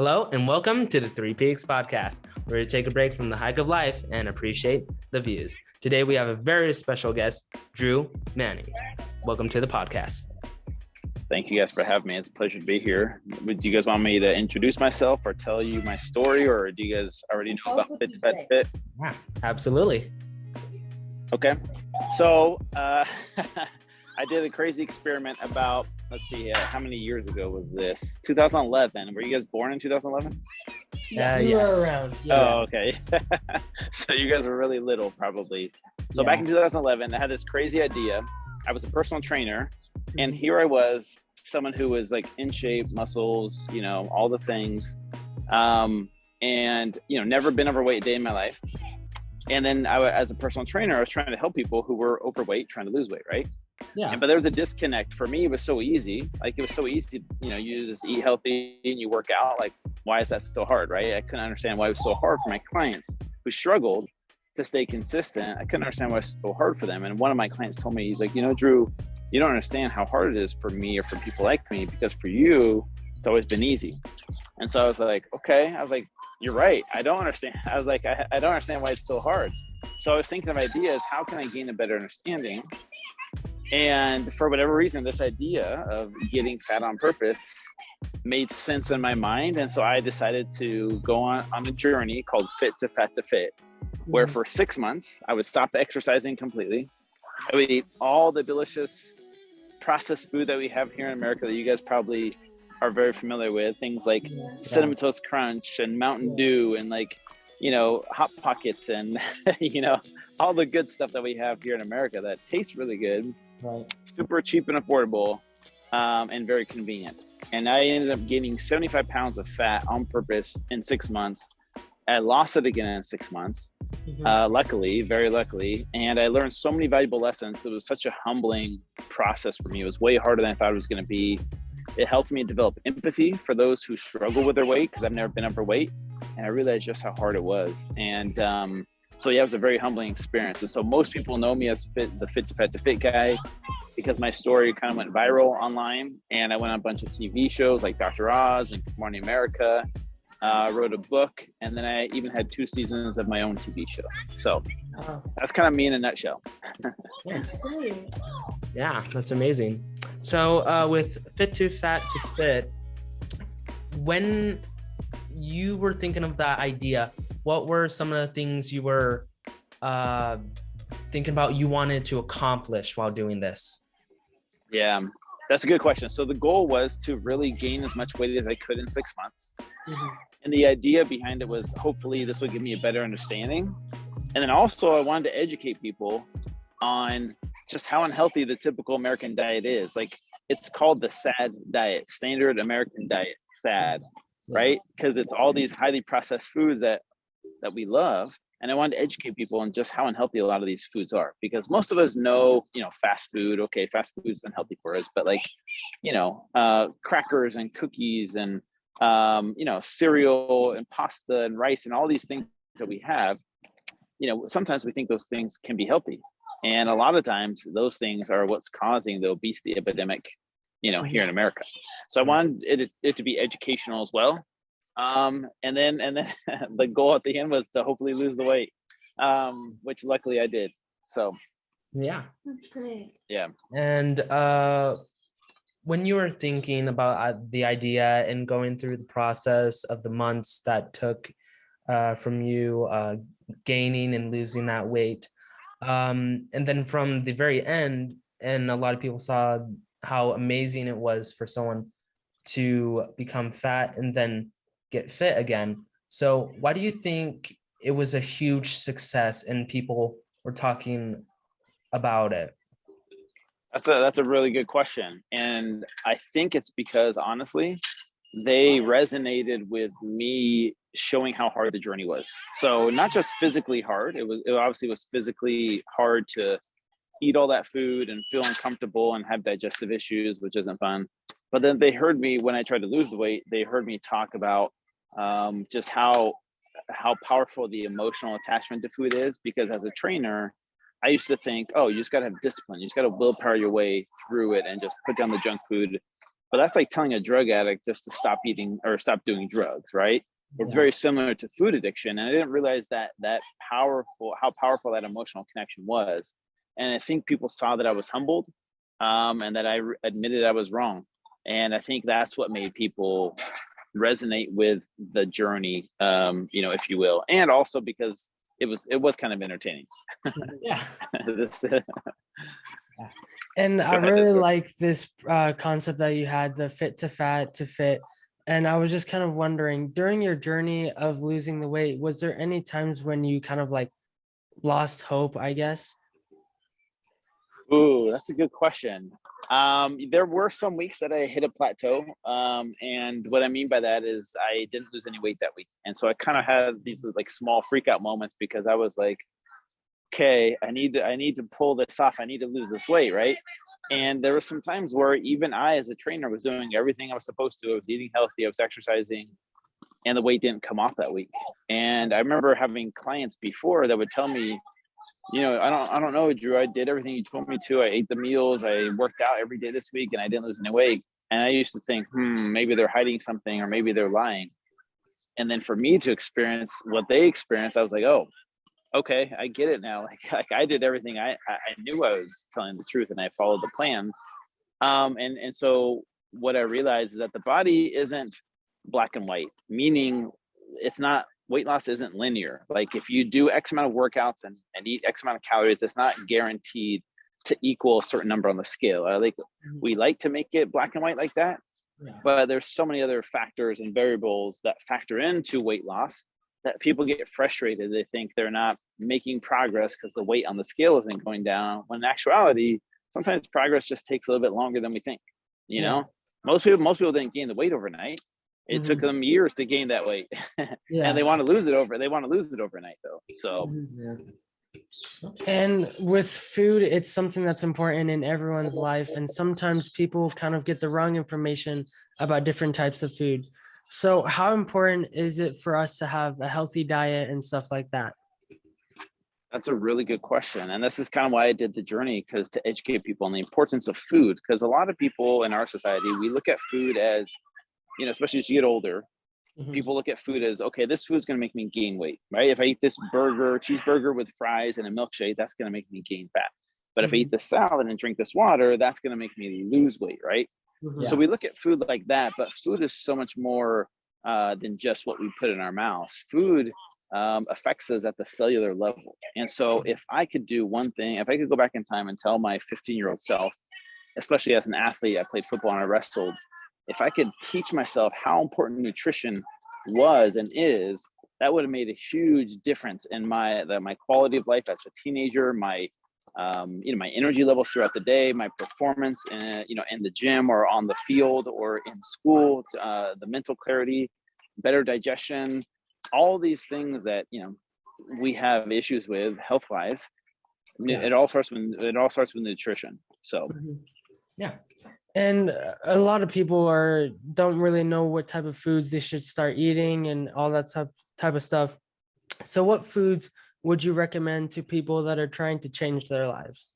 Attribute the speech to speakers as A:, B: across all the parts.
A: Hello and welcome to the Three Peaks podcast, where we take a break from the hike of life and appreciate the views. Today we have a very special guest, Drew Manning. Welcome to the podcast.
B: Thank you guys for having me. It's a pleasure to be here. Would you guys want me to introduce myself or tell you my story, or do you guys already know about Fit to Fat to Fit?
A: Yeah, absolutely.
B: Okay. So I did a crazy experiment about, let's see, how many years ago was this? 2011. Were you guys born in 2011?
A: Yes.
C: You were around.
B: Yeah. Oh, okay. So you guys were really little, probably. So back in 2011, I had this crazy idea. I was a personal trainer, and here I was, someone who was like in shape, muscles, all the things, and never been overweight a day in my life. And then as a personal trainer, I was trying to help people who were overweight, trying to lose weight, right?
A: Yeah.
B: But there was a disconnect. For me, it was so easy. Like, it was so easy, you just eat healthy and you work out. Like, why is that so hard, right? I couldn't understand why it was so hard for my clients who struggled to stay consistent. I couldn't understand why it was so hard for them. And one of my clients told me, he's like, Drew, you don't understand how hard it is for me or for people like me, because for you, it's always been easy. And so I was like, okay. I was like, you're right. I don't understand. I was like, I don't understand why it's so hard. So I was thinking of ideas. How can I gain a better understanding? And for whatever reason, this idea of getting fat on purpose made sense in my mind. And so I decided to go on a journey called Fit to Fat to Fit, where for 6 months, I would stop exercising completely. I would eat all the delicious processed food that we have here in America that you guys probably are very familiar with. Things like Cinnamon Toast Crunch and Mountain Dew and Hot Pockets and, all the good stuff that we have here in America that tastes really good.
C: Right.
B: Super cheap and affordable, and very convenient. And I ended up gaining 75 pounds of fat on purpose in 6 months. I lost it again in 6 months, luckily, very luckily. And I learned so many valuable lessons. It was such a humbling process for me. It was way harder than I thought it was going to be. It helped me develop empathy for those who struggle with their weight, because I've never been overweight. And I realized just how hard it was. And so yeah, it was a very humbling experience. And so most people know me as the Fit to Fat to Fit guy, because my story kind of went viral online, and I went on a bunch of TV shows like Dr. Oz and Good Morning America, wrote a book, and then I even had 2 seasons of my own TV show. So that's kind of me in a nutshell.
C: That's great.
A: Yeah, that's amazing. So with Fit to Fat to Fit, when you were thinking of that idea, what were some of the things you were thinking about you wanted to accomplish while doing this?
B: Yeah, that's a good question. So the goal was to really gain as much weight as I could in 6 months. And the idea behind it was, hopefully this would give me a better understanding. And then also I wanted to educate people on just how unhealthy the typical American diet is. Like, it's called the SAD diet, Standard American Diet, SAD, right? Because it's all these highly processed foods that we love. And I wanted to educate people on just how unhealthy a lot of these foods are, because most of us know, fast food. Okay, fast food is unhealthy for us, but crackers and cookies and, cereal and pasta and rice and all these things that we have, sometimes we think those things can be healthy. And a lot of times those things are what's causing the obesity epidemic, here in America. So I wanted it to be educational as well. And then the goal at the end was to hopefully lose the weight, which luckily I did. So
A: yeah,
C: that's great.
B: Yeah.
A: And when you were thinking about the idea and going through the process of the months that took from you gaining and losing that weight, and then from the very end, and a lot of people saw how amazing it was for someone to become fat and then get fit again. So why do you think it was a huge success and people were talking about it?
B: That's a really good question. And I think it's because, honestly, they resonated with me showing how hard the journey was. So not just physically hard, it obviously was physically hard to eat all that food and feel uncomfortable and have digestive issues, which isn't fun. But then they heard me, when I tried to lose the weight, they heard me talk about just how powerful the emotional attachment to food is. Because as a trainer, I used to think, oh, you just got to have discipline. You just got to willpower your way through it and just put down the junk food but that's like telling a drug addict just to stop eating or stop doing drugs, right? It's very similar to food addiction. And I didn't realize how powerful that emotional connection was. And I think people saw that I was humbled, and that I admitted I was wrong. And I think that's what made people resonate with the journey, if you will. And also because it was kind of entertaining.
A: Yeah.
B: This,
A: And I
B: Go ahead,
A: really
B: Edward.
A: like this concept that you had, the fit to fat to fit. And I was just kind of wondering, during your journey of losing the weight, was there any times when you kind of like lost hope, I guess?
B: Ooh, that's a good question. There were some weeks that I hit a plateau. And what I mean by that is I didn't lose any weight that week. And so I kind of had these like small freak out moments because I was like, okay, I need to pull this off. I need to lose this weight, right? And there were some times where even I, as a trainer, was doing everything I was supposed to. I was eating healthy, I was exercising, and the weight didn't come off that week. And I remember having clients before that would tell me, I don't know, Drew, I did everything you told me to. I ate the meals, I worked out every day this week, and I didn't lose any weight. And I used to think, maybe they're hiding something or maybe they're lying. And then for me to experience what they experienced, I was like, oh, okay, I get it now. Like I did everything. I knew I was telling the truth and I followed the plan. And so what I realized is that the body isn't black and white, meaning it's not, weight loss isn't linear. Like if you do X amount of workouts and eat X amount of calories, it's not guaranteed to equal a certain number on the scale. We like to make it black and white like that, but there's so many other factors and variables that factor into weight loss that people get frustrated. They think they're not making progress because the weight on the scale isn't going down, when in actuality, sometimes progress just takes a little bit longer than we think. Most people didn't gain the weight overnight. It took them years to gain that weight. And they want to lose it overnight though. So
A: And with food, it's something that's important in everyone's life. And sometimes people kind of get the wrong information about different types of food. So how important is it for us to have a healthy diet and stuff like that?
B: that's a really good question. And this is kind of why I did the journey, because to educate people on the importance of food. Because a lot of people in our society, we look at food as, especially as you get older, people look at food as, okay, this food's going to make me gain weight, right? If I eat this cheeseburger with fries and a milkshake, that's going to make me gain fat. But if I eat this salad and drink this water, that's going to make me lose weight, right? So we look at food like that, but food is so much more than just what we put in our mouths. Food affects us at the cellular level. And so if I could do one thing, if I could go back in time and tell my 15-year-old self, especially as an athlete, I played football and I wrestled, if I could teach myself how important nutrition was and is, that would have made a huge difference in my quality of life as a teenager, my energy levels throughout the day, my performance, in the gym or on the field or in school, the mental clarity, better digestion, all these things that we have issues with health wise. It all starts with nutrition. So
A: yeah. And a lot of people don't really know what type of foods they should start eating and all that type of stuff. So what foods would you recommend to people that are trying to change their lives?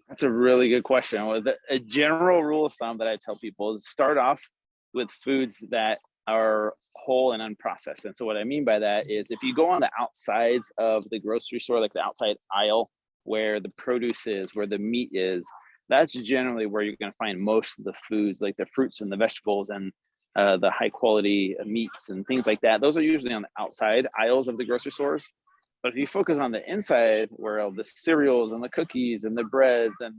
B: That's a really good question. A general rule of thumb that I tell people is start off with foods that are whole and unprocessed. And so what I mean by that is if you go on the outsides of the grocery store, like the outside aisle where the produce is, where the meat is, that's generally where you're going to find most of the foods, like the fruits and the vegetables and the high quality meats and things like that. Those are usually on the outside aisles of the grocery stores. But if you focus on the inside, where all the cereals and the cookies and the breads and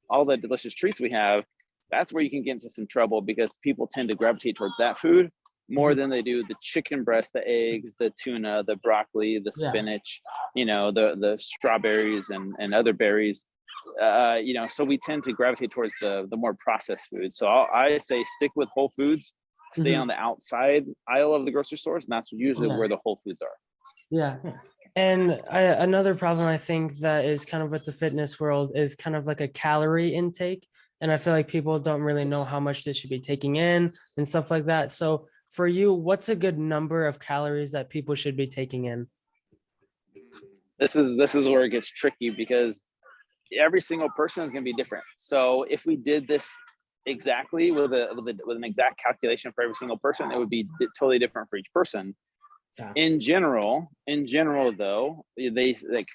B: all the delicious treats we have, that's where you can get into some trouble, because people tend to gravitate towards that food more than they do the chicken breast, the eggs, the tuna, the broccoli, the spinach, the strawberries and other berries. So we tend to gravitate towards the more processed foods. So I say stick with whole foods, stay on the outside aisle of the grocery stores, and that's usually where the whole foods are.
A: Yeah. And another problem I think that is kind of with the fitness world is kind of like a calorie intake. And I feel like people don't really know how much they should be taking in and stuff like that. So for you, what's a good number of calories that people should be taking in?
B: This is where it gets tricky, because every single person is going to be different. So if we did this exactly with an exact calculation for every single person. It would be totally different for each person.
A: Yeah.
B: In general though, they like,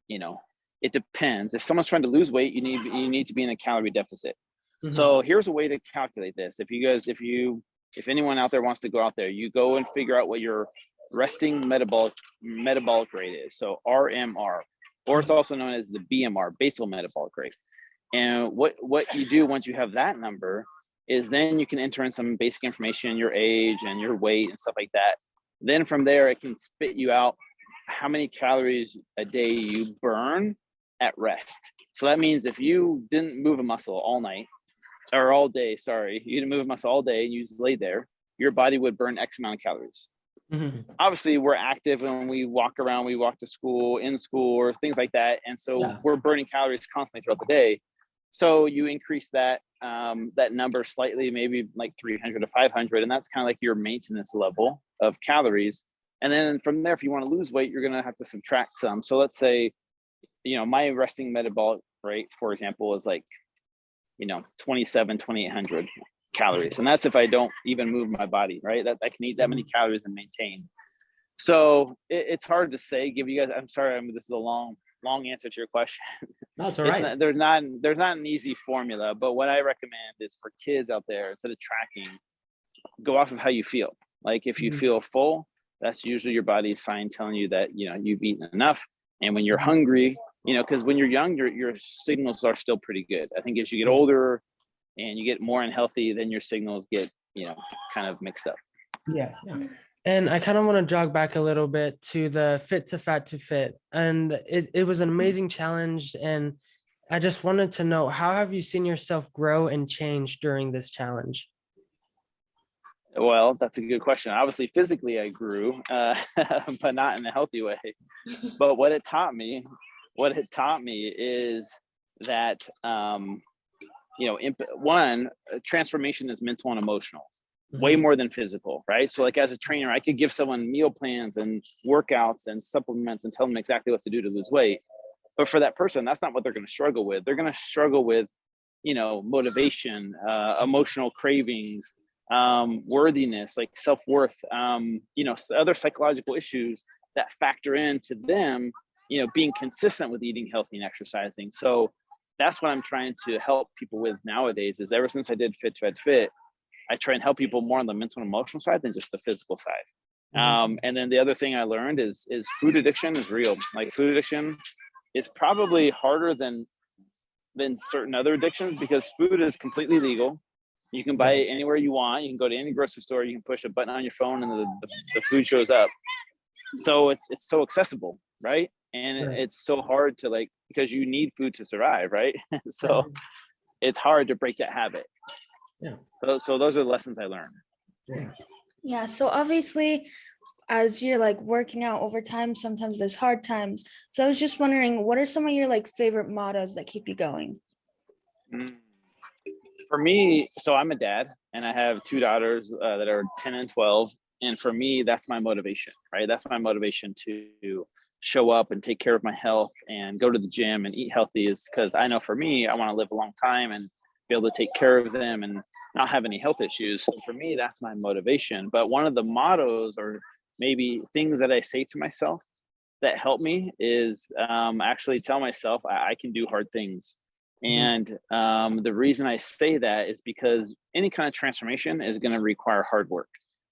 B: you know, it depends. If someone's trying to lose weight, you need to be in a calorie deficit.
A: Mhm.
B: So here's a way to calculate this. If anyone out there wants to go out there, you go and figure out what your resting metabolic rate is. So RMR, or it's also known as the BMR, basal metabolic rate. And what you do once you have that number is then you can enter in some basic information, your age and your weight and stuff like that. Then from there, it can spit you out how many calories a day you burn at rest. So that means if you didn't move a muscle all night, or all day, sorry, you didn't move a muscle all day, you just lay there, your body would burn X amount of calories.
A: Mhm.
B: Obviously, we're active when we walk around, we walk to school, in school, or things like that. And so
A: Yeah.
B: we're burning calories constantly throughout the day. So you increase that that number slightly, maybe like 300 to 500, and that's kind of like your maintenance level of calories. And then from there, if you want to lose weight, you're going to have to subtract some. So let's say, my resting metabolic rate, for example, is like, 2,800 calories. And that's if I don't even move my body, right? That I can eat that many calories and maintain. So it's hard to say, give you guys, I'm sorry, this is a long answer to your question.
A: No, it's all right.
B: There's not an easy formula, but what I recommend is for kids out there, instead of tracking, go off of how you feel. Like if you feel full, that's usually your body's sign telling you that, you've eaten enough. And when you're hungry, because when you're young, your signals are still pretty good. I think as you get older and you get more unhealthy, then your signals get, kind of mixed up.
A: Yeah. And I kind of want to jog back a little bit to the fit to fat to fit. And it was an amazing challenge. And I just wanted to know, how have you seen yourself grow and change during this challenge?
B: Well, that's a good question. Obviously, physically I grew, but not in a healthy way. But what it taught me is that, transformation is mental and emotional, way more than physical, right? So like as a trainer, I could give someone meal plans and workouts and supplements and tell them exactly what to do to lose weight. But for that person, that's not what they're going to struggle with. They're going to struggle with, motivation, emotional cravings, worthiness, like self-worth, other psychological issues that factor into them, being consistent with eating healthy and exercising. So that's what I'm trying to help people with nowadays. Is ever since I did Fit to Fat to Fit, I try and help people more on the mental and emotional side than just the physical side. And then the other thing I learned is food addiction is real. Like food addiction is probably harder than certain other addictions, because food is completely legal. You can buy it anywhere you want. You can go to any grocery store. You can push a button on your phone and the food shows up. So it's so accessible, right? And it's so hard to because you need food to survive, right? So it's hard to break that habit.
A: Yeah.
B: So those are the lessons I learned.
D: Yeah. So obviously, as you're working out over time, sometimes there's hard times. So I was just wondering, what are some of your favorite mottos that keep you going?
B: For me, so I'm a dad and I have two daughters that are 10 and 12. And for me, that's my motivation, right? That's my motivation to show up and take care of my health and go to the gym and eat healthy, is because I know for me, I want to live a long time and be able to take care of them and not have any health issues. So for me, that's my motivation. But one of the mottos, or maybe things that I say to myself that help me, is actually tell myself I can do hard things. And the reason I say that is because any kind of transformation is going to require hard work.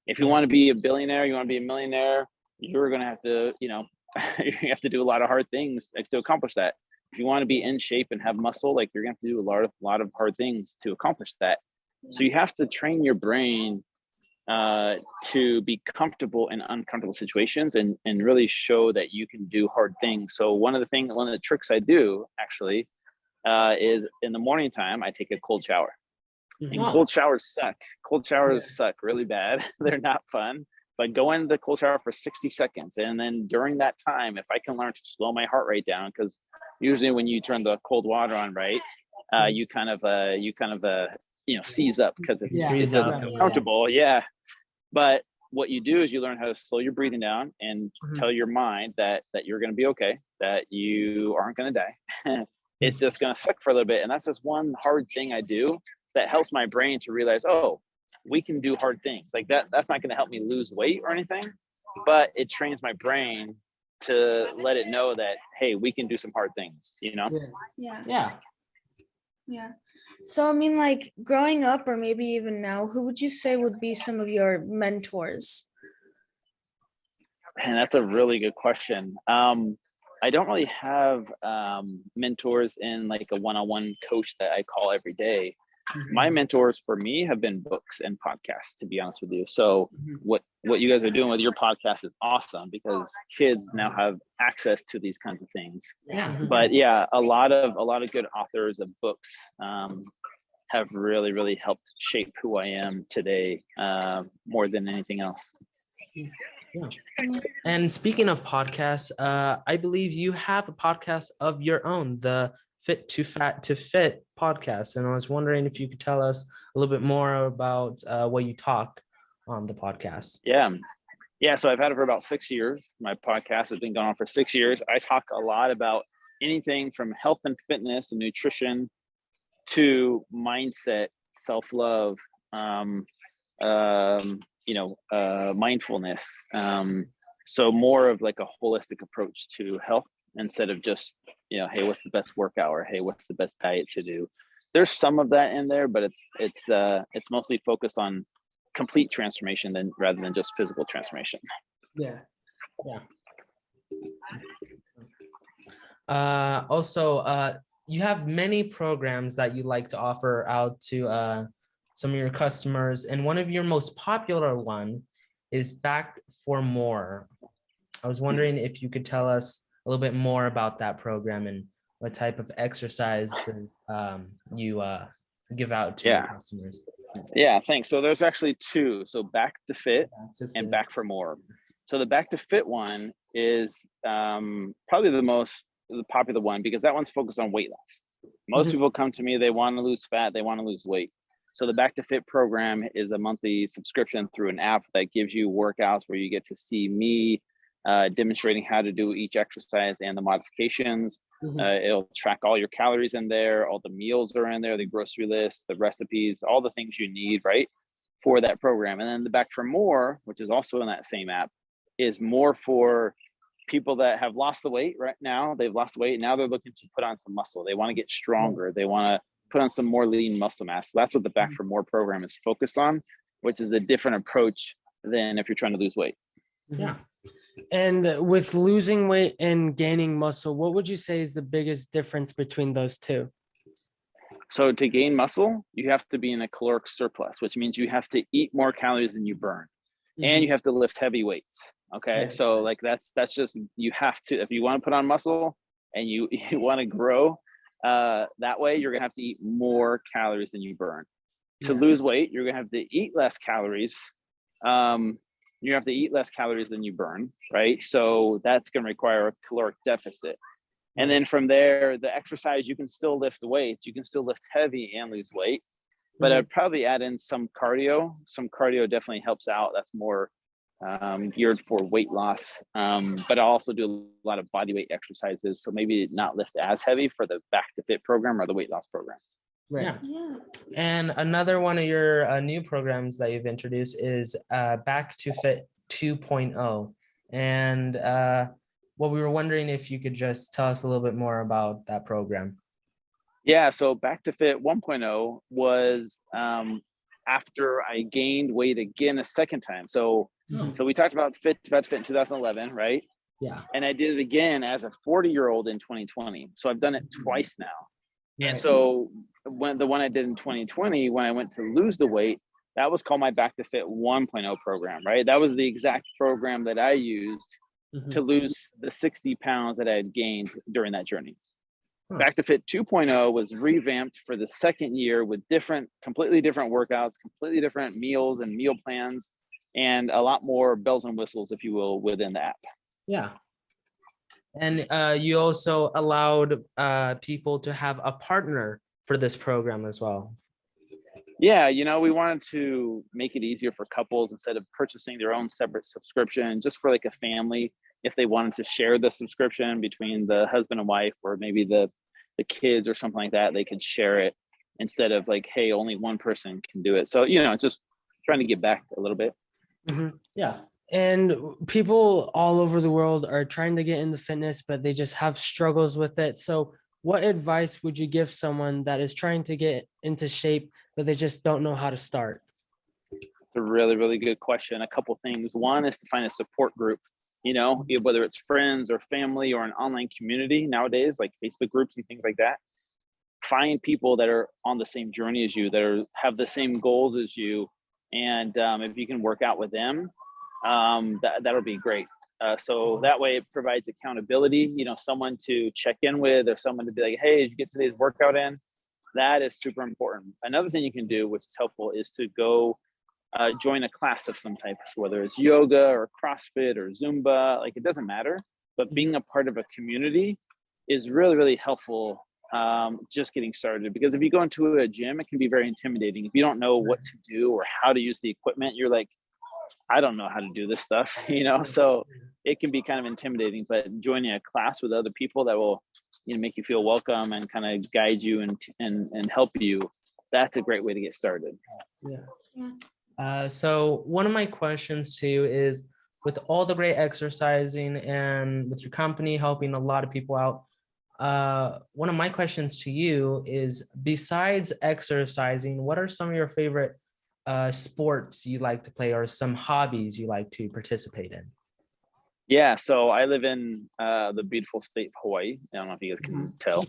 B: If you want to be a billionaire, you want to be a millionaire, you're going to have to, you have to do a lot of hard things to accomplish that. If you want to be in shape and have muscle, you're going to have to do a lot of hard things to accomplish that. So you have to train your brain to be comfortable in uncomfortable situations and really show that you can do hard things. So one of the tricks I do actually is in the morning time, I take a cold shower. And cold showers suck. Cold showers suck really bad. They're not fun. But go into the cold shower for 60 seconds. And then during that time, if I can learn to slow my heart rate down, because usually when you turn the cold water on, right, you kind of seize up because it doesn't feel comfortable. Yeah. But what you do is you learn how to slow your breathing down and tell your mind that you're going to be okay, that you aren't going to die. It's just going to suck for a little bit. And that's just one hard thing I do that helps my brain to realize, oh, we can do hard things. Like that's not going to help me lose weight or anything, but it trains my brain to let it know that, hey, we can do some hard things, you know?
D: Yeah.
A: Yeah.
D: Yeah. So I mean, like growing up or maybe even now, who would you say would be some of your mentors?
B: And that's a really good question. I don't really have mentors in like a one-on-one coach that I call every day. My mentors for me have been books and podcasts, to be honest with you. So what you guys are doing with your podcast is awesome because kids now have access to these kinds of things.
A: Yeah.
B: But yeah, a lot of good authors of books have really helped shape who I am today, more than anything else.
A: Yeah. And speaking of podcasts, I believe you have a podcast of your own, the Fit to Fat to Fit podcast. And I was wondering if you could tell us a little bit more about what you talk on the podcast.
B: Yeah. So I've had it for about 6 years. My podcast has been going on for 6 years. I talk a lot about anything from health and fitness and nutrition to mindset, self-love, mindfulness. So more of like a holistic approach to health instead of just, hey, what's the best workout, or hey, what's the best diet to do? There's some of that in there, but it's mostly focused on complete transformation rather than just physical transformation.
A: Yeah. Also, you have many programs that you like to offer out to some of your customers, and one of your most popular one is Back for More. I was wondering if you could tell us a little bit more about that program and what type of exercises you give out to your customers.
B: Yeah, thanks. So there's actually two. So Back to Fit and Back for More. So the Back to Fit one is probably the popular one because that one's focused on weight loss. Most people come to me, they want to lose fat, they want to lose weight. So the Back to Fit program is a monthly subscription through an app that gives you workouts where you get to see me demonstrating how to do each exercise and the modifications. It'll track all your calories in there, all the meals are in there, the grocery list, the recipes, all the things you need, right, for that program. And then the Back for More, which is also in that same app, is more for people that have lost the weight right now. They've lost the weight. Now they're looking to put on some muscle. They want to get stronger. They want to put on some more lean muscle mass. So that's what the Back for More program is focused on, which is a different approach than if you're trying to lose weight.
A: Yeah.
E: And with losing weight and gaining muscle, what would you say is the biggest difference between those two?
B: So to gain muscle, you have to be in a caloric surplus, which means you have to eat more calories than you burn, and you have to lift heavy weights. Okay.
A: Yeah.
B: So like that's just, you have to, if you want to put on muscle and you want to grow that way, you're gonna have to eat more calories than you burn. To lose weight, you're gonna have to eat less calories. You have to eat less calories than you burn, right? So that's going to require a caloric deficit. And then from there, the exercise, you can still lift weights, you can still lift heavy and lose weight, but I'd probably add in some cardio. Some cardio definitely helps out. That's more geared for weight loss. But I'll also do a lot of body weight exercises. So maybe not lift as heavy for the Back to Fit program or the weight loss program.
A: Right.
C: Yeah.
A: And another one of your new programs that you've introduced is Back to Fit 2.0. And what we were wondering if you could just tell us a little bit more about that program.
B: Yeah, so Back to Fit 1.0 was after I gained weight again a second time. So we talked about Fit to Fit in 2011, right?
A: Yeah.
B: And I did it again as a 40-year-old in 2020. So I've done it twice now.
A: Right.
B: And so when the one I did in 2020, when I went to lose the weight, that was called my Back to Fit 1.0 program, right? That was the exact program that I used to lose the 60 pounds that I had gained during that journey. Back to Fit 2.0 was revamped for the second year with completely different workouts, completely different meals and meal plans, and a lot more bells and whistles, if you will, within the app.
A: Yeah. And you also allowed people to have a partner for this program as well.
B: Yeah, we wanted to make it easier for couples instead of purchasing their own separate subscription, just for like a family, if they wanted to share the subscription between the husband and wife, or maybe the kids or something like that, they could share it. instead of like, hey, only one person can do it. So, you know, just trying to get back a little bit.
E: Yeah. And people all over the world are trying to get into fitness, but they just have struggles with it. So what advice would you give someone that is trying to get into shape, but they just don't know how to start?
B: It's a really, really good question. A couple things. One is to find a support group, you know, whether it's friends or family or an online community nowadays, like Facebook groups and things like that. Find people that are on the same journey as you, that have the same goals as you. And if you can work out with them, that'll be great. So that way it provides accountability, you know, someone to check in with, or someone to be like, hey, did you get today's workout in? That is super important. Another thing you can do, which is helpful, is to go join a class of some type, so whether it's yoga or CrossFit or Zumba, like it doesn't matter, but being a part of a community is really, really helpful. Just getting started, because if you go into a gym, it can be very intimidating. If you don't know what to do or how to use the equipment, you're like, I don't know how to do this stuff, you know, so it can be kind of intimidating. But joining a class with other people that will, you know, make you feel welcome and kind of guide you and help you, that's a great way to get started.
A: So one of my questions to you is, with all the great exercising and with your company helping a lot of people out, one of my questions to you is, besides exercising, what are some of your favorite sports you like to play, or some hobbies you like to participate in?
B: Yeah, so I live in the beautiful state of Hawaii. I don't know if you guys can tell,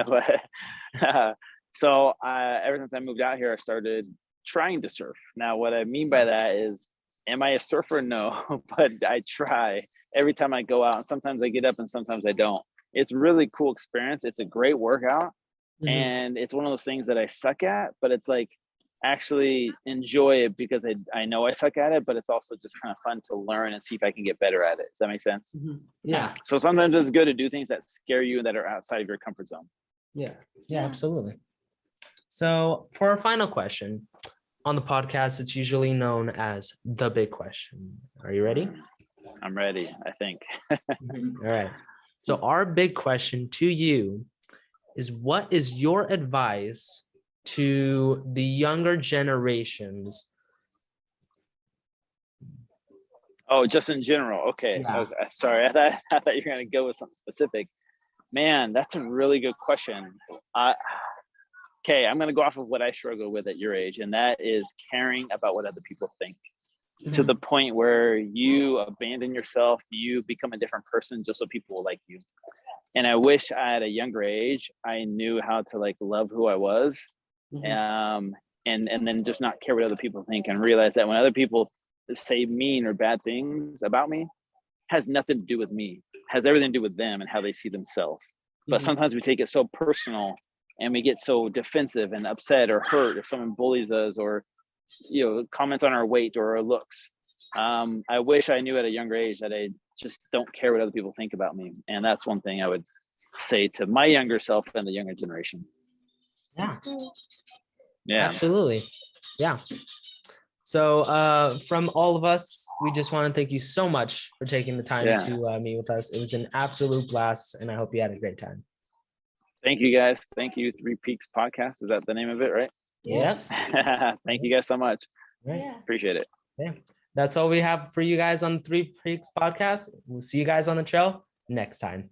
B: but so ever since I moved out here, I started trying to surf. Now, what I mean by that is, am I a surfer? No, but I try every time I go out. And sometimes I get up and sometimes I don't. It's a really cool experience. It's a great workout. And it's one of those things that I suck at, but it's like, actually enjoy it because I know I suck at it, but it's also just kind of fun to learn and see if I can get better at it. Does that make sense?
E: Yeah.
B: So sometimes it's good to do things that scare you, that are outside of your comfort zone.
A: Yeah, absolutely. So for our final question on the podcast, it's usually known as the big question. Are you ready?
B: I'm ready, I think.
A: All right. So our big question to you is, what is your advice to the younger generations?
B: Oh, just in general. Okay.
A: Yeah.
B: Okay. Sorry, I thought you were going to go with something specific. Man, that's a really good question. Okay, I'm going to go off of what I struggle with at your age, and that is caring about what other people think, to the point where you abandon yourself, you become a different person just so people will like you. And I wish at a younger age, I knew how to like love who I was, and then just not care what other people think, and realize that when other people say mean or bad things about me, has nothing to do with me, has everything to do with them and how they see themselves. But sometimes we take it so personal, and we get so defensive and upset or hurt if someone bullies us, or, you know, comments on our weight or our looks. I wish I knew at a younger age that I just don't care what other people think about me. And that's one thing I would say to my younger self and the younger generation.
A: Yeah, absolutely. Yeah. So from all of us, we just want to thank you so much for taking the time to meet with us. It was an absolute blast, and I hope you had a great time.
B: Thank you, guys. Thank you, Three Peaks Podcast. Is that the name of it, right?
A: Yes.
B: Thank you guys so much.
A: Right.
B: Appreciate it.
A: Yeah. That's all we have for you guys on the Three Peaks Podcast. We'll see you guys on the trail next time.